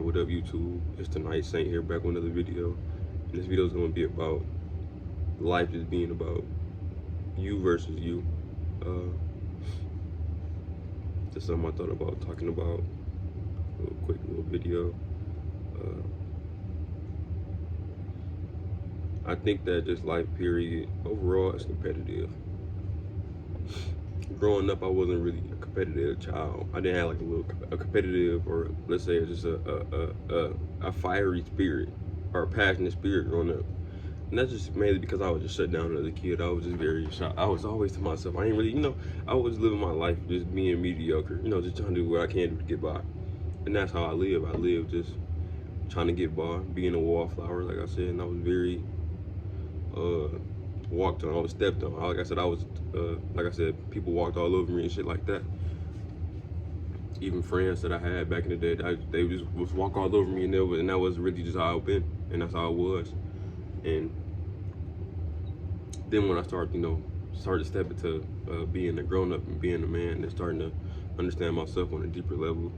What up, YouTube? It's Tonight Saint here, back with another video. And this video is going to be about life just being about you versus you. Just something I thought about talking about. A little quick little video. I think that this life period overall is competitive. Growing up, I wasn't really a competitive child. I didn't have like a competitive, or let's say just a fiery spirit or a passionate spirit growing up. And that's just mainly because I was just shut down as a kid. I was just very shy. I was always to myself. I ain't really, I was living my life just being mediocre. Just trying to do what I can do to get by. And that's how I live. I live just trying to get by, being a wallflower, like I said. And I was very walked on, I was stepped on. Like I said, like I said, people walked all over me and shit like that. Even friends that I had back in the day, they just was walk all over me, and that was really just how I've been, and that's how I was. And then when I started to step into being a grown up and being a man, and starting to understand myself on a deeper level,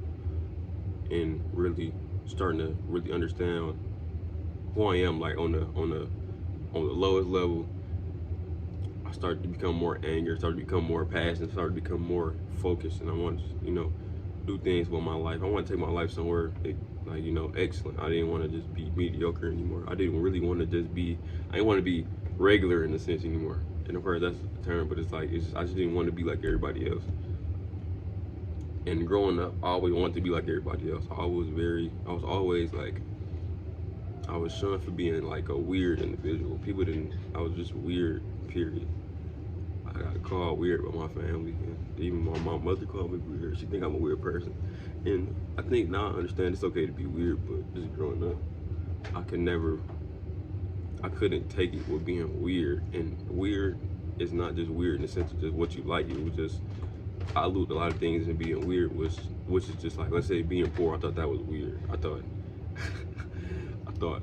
and really starting to really understand who I am, like on the lowest level. I started to become more angry, started to become more passionate, started to become more focused, and I wanted to, do things with my life. I want to take my life somewhere, like, excellent. I didn't want to just be mediocre anymore. I didn't really want to just be, I didn't want to be regular in a sense anymore. And of course, that's the term, but I just didn't want to be like everybody else. And growing up, I always wanted to be like everybody else. I was always like, I was shunned for being like a weird individual. I was just weird, period. I got called weird by my family, and even my mother called me weird. She think I'm a weird person. And I think now I understand it's okay to be weird, but just growing up, I couldn't take it with being weird. And weird is not just weird in the sense of just what you like. It was just, I looked a lot of things, and being weird which is just like, let's say being poor, I thought that was weird. I thought,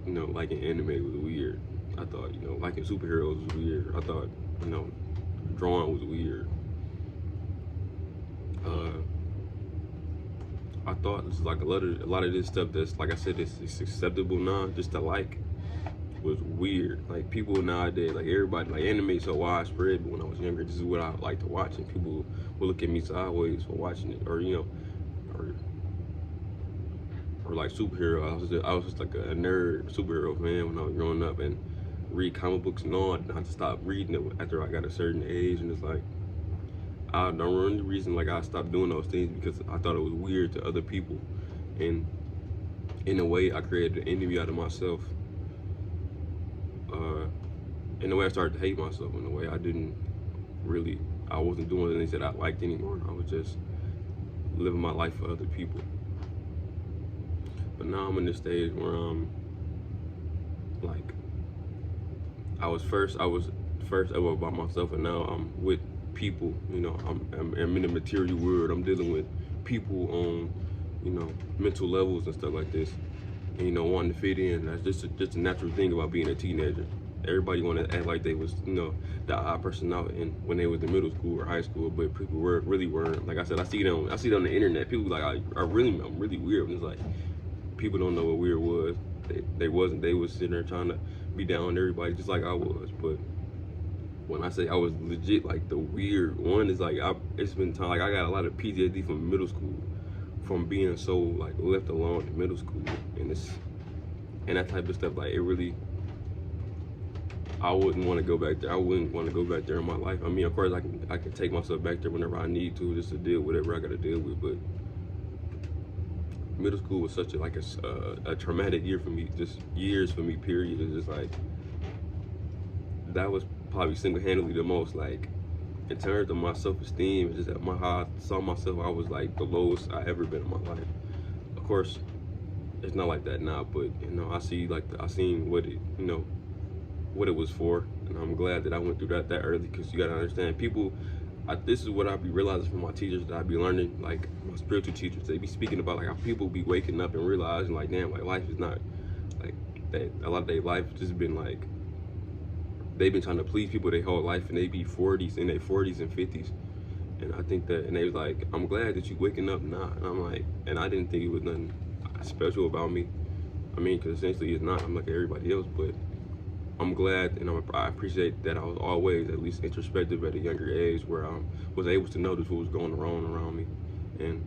liking anime was weird. I thought, liking superheroes was weird. I thought, drawing was weird. I thought it's like a lot of this stuff that's, like I said, it's acceptable now, just to like, was weird. Like people nowadays, like everybody, like anime so widespread, but when I was younger, this is what I like to watch, and people would look at me sideways for watching it, or or like superhero. I was just like a nerd superhero fan when I was growing up, and read comic books and all. I had to stop reading it after I got a certain age, and it's like, I don't remember the reason like I stopped doing those things, because I thought it was weird to other people, and in a way I created an enemy out of myself. In a way I started to hate myself. In a way I wasn't doing the things that I liked anymore. I was just living my life for other people. But now I'm in this stage where I'm like, I was first ever by myself, and now I'm with people. I'm in the material world. I'm dealing with people on, mental levels and stuff like this. And, wanting to fit in. That's just a natural thing about being a teenager. Everybody want to act like they was, the odd person out when they was in middle school or high school, but people really weren't. Like I said, I see it on the internet. People like, I'm really weird. And it's like, people don't know what weird was. They was sitting there trying to be down on everybody just like I was. But when I say I was legit like the weird one, is like, it's been time, like I got a lot of PTSD from middle school, from being so like left alone in middle school, and that type of stuff. Like, it really, I wouldn't want to go back there. I wouldn't want to go back there in my life. I mean, of course, I can take myself back there whenever I need to, just to deal with whatever I got to deal with. But middle school was such a traumatic year for me, just years for me, period. It's just like, that was probably single-handedly the most, like, in terms of my self-esteem, just that how I saw myself, I was like the lowest I ever been in my life. Of course, it's not like that now, but I seen what it, what it was for, and I'm glad that I went through that early, because you gotta understand, people, this is what I be realizing from my teachers, that I be learning, like my spiritual teachers, they be speaking about like how people be waking up and realizing like, damn, like life is not like that. A lot of their life just been like, they've been trying to please people their whole life, and they be in their 40s and 50s. And I think that, and they was like, I'm glad that you waking up now. And I'm like, and I didn't think it was nothing. special about me. I mean, because essentially it's not. I'm like everybody else, but I'm glad and I appreciate that I was always at least introspective at a younger age, where I was able to notice what was going wrong around me, and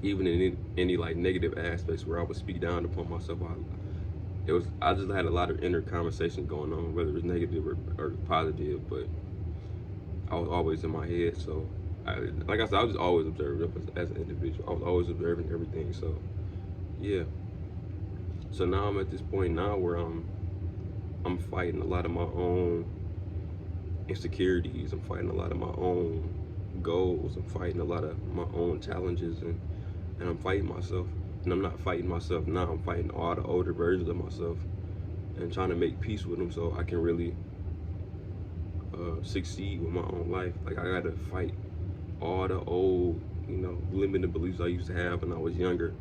even in any like negative aspects where I would speak down upon myself. I just had a lot of inner conversation going on, whether it was negative or positive, but I was always in my head. So, like I said, I was just always observant as an individual. I was always observing everything. So, yeah. So now I'm at this point now where I'm fighting a lot of my own insecurities. I'm fighting a lot of my own goals. I'm fighting a lot of my own challenges, and I'm fighting myself. And I'm not fighting myself now. I'm fighting all the older versions of myself and trying to make peace with them so I can really succeed with my own life. Like I gotta fight all the old, limiting beliefs I used to have when I was younger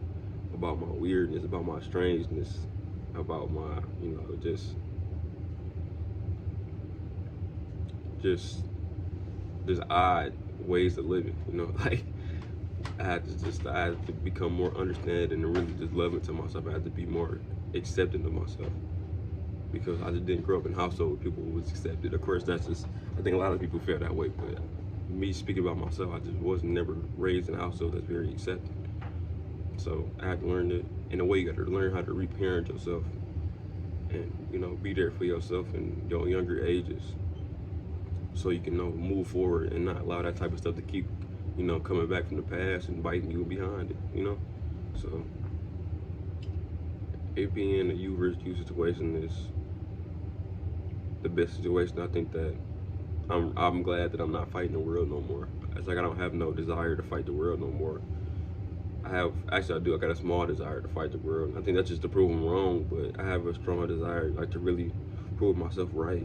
about my weirdness, about my strangeness, about my, just odd ways of living. Like I had to become more understanding and really just loving to myself. I had to be more accepting of myself because I just didn't grow up in a household where people was accepted. Of course, I think a lot of people feel that way, but me speaking about myself, I just wasn't never raised in a household that's very accepting. So I had to learn that. In a way, you got to learn how to reparent yourself and, be there for yourself in your younger ages so you can move forward and not allow that type of stuff to keep, coming back from the past and biting you behind it. So it being a you versus you situation is the best situation. I think that I'm glad that I'm not fighting the world no more. It's like I don't have no desire to fight the world no more. I do. I got a small desire to fight the world. I think that's just to prove them wrong, but I have a strong desire, like, to really prove myself right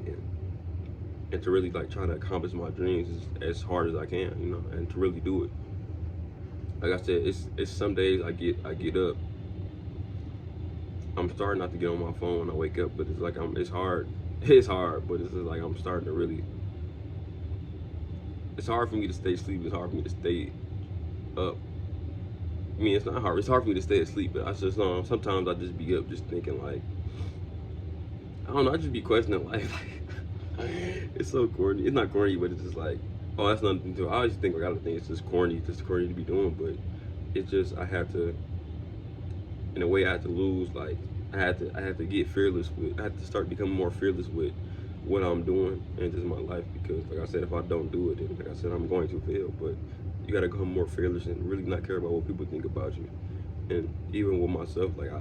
and to really like try to accomplish my dreams as hard as I can, and to really do it. Like I said, it's some days I get up. I'm starting not to get on my phone when I wake up, but it's like it's hard. It's hard, but it's just like I'm starting to really. It's hard for me to stay asleep. It's hard for me to stay up. I mean, it's not hard. It's hard for me to stay asleep, but I just sometimes I just be up just thinking like, I don't know. I just be questioning life. It's so corny. It's not corny, but it's just like, oh, that's nothing to. I always think like, I think it's just corny to be doing, but it's just I have to. In a way, I had to lose. Like I had to get fearless with. I had to start becoming more fearless with what I'm doing and just my life, because like I said, if I don't do it, then like I said, I'm going to fail. But you gotta become more fearless and really not care about what people think about you. And even with myself, like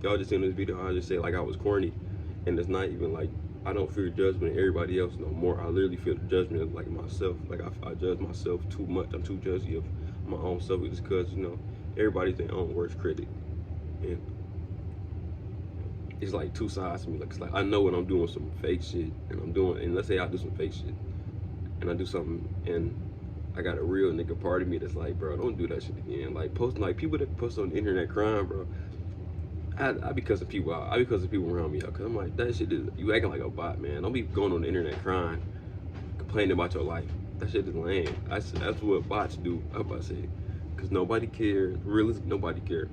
y'all just seen this video, how I just said like I was corny, and it's not even like I don't fear judgment of everybody else no more. I literally feel the judgment of like myself. Like I judge myself too much. I'm too judgy of my own self just because everybody's their own worst critic, and it's like two sides to me. Like it's like I know when I'm doing some fake shit, and let's say I do some fake shit, and I do something, and I got a real nigga part of me that's like, bro, don't do that shit again. Like posting, like people that post on the internet crying, bro. I be cussing people out. I be cussing people around me out, cause I'm like, that shit is, you acting like a bot, man. Don't be going on the internet crying, complaining about your life. That shit is lame. That's what bots do. I'm about to say, cause nobody cares. Really, nobody cares.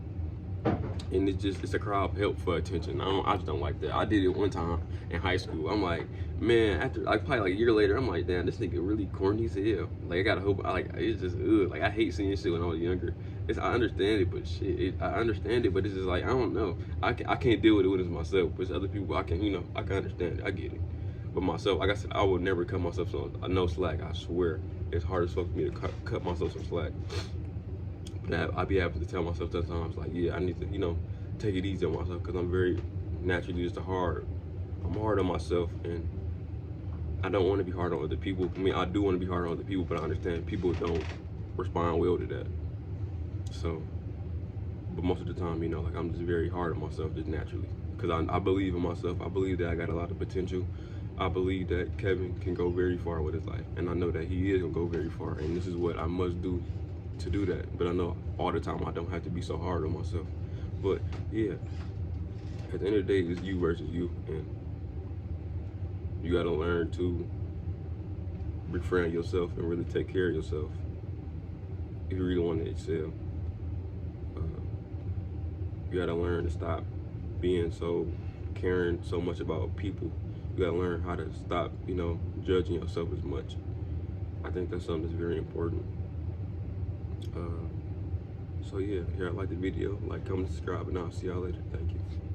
And it's a cry of help for attention. I just don't like that. I did it one time in high school. I'm like, man, after like probably like a year later, I'm like, damn, this nigga really corny as hell. Like I gotta hope. It's just like I hate seeing shit when I was younger. I understand it, but shit, I understand it, but it's just like I don't know. I can't deal with it when it's myself. But it's other people, I can I can understand it. I get it. But myself, like I said, I would never cut myself no slack. I swear, it's hard as fuck for me to cut myself some slack. But I be having to tell myself sometimes, like, yeah, I need to, take it easy on myself, because I'm very naturally just I'm hard on myself, and I don't want to be hard on other people. I mean, I do want to be hard on other people, but I understand people don't respond well to that. So, but most of the time, like I'm just very hard on myself just naturally, because I believe in myself. I believe that I got a lot of potential. I believe that Kevin can go very far with his life, and I know that he is gonna go very far, and this is what I must do to do that. But I know all the time I don't have to be so hard on myself. But yeah, at the end of the day, it's you versus you, and you gotta learn to befriend yourself and really take care of yourself if you really want to excel. You gotta learn to stop being so caring so much about people. You gotta learn how to stop, you know, judging yourself as much. I think that's something that's very important. So yeah, here, I like the video. Like, comment, subscribe, and I'll see y'all later. Thank you.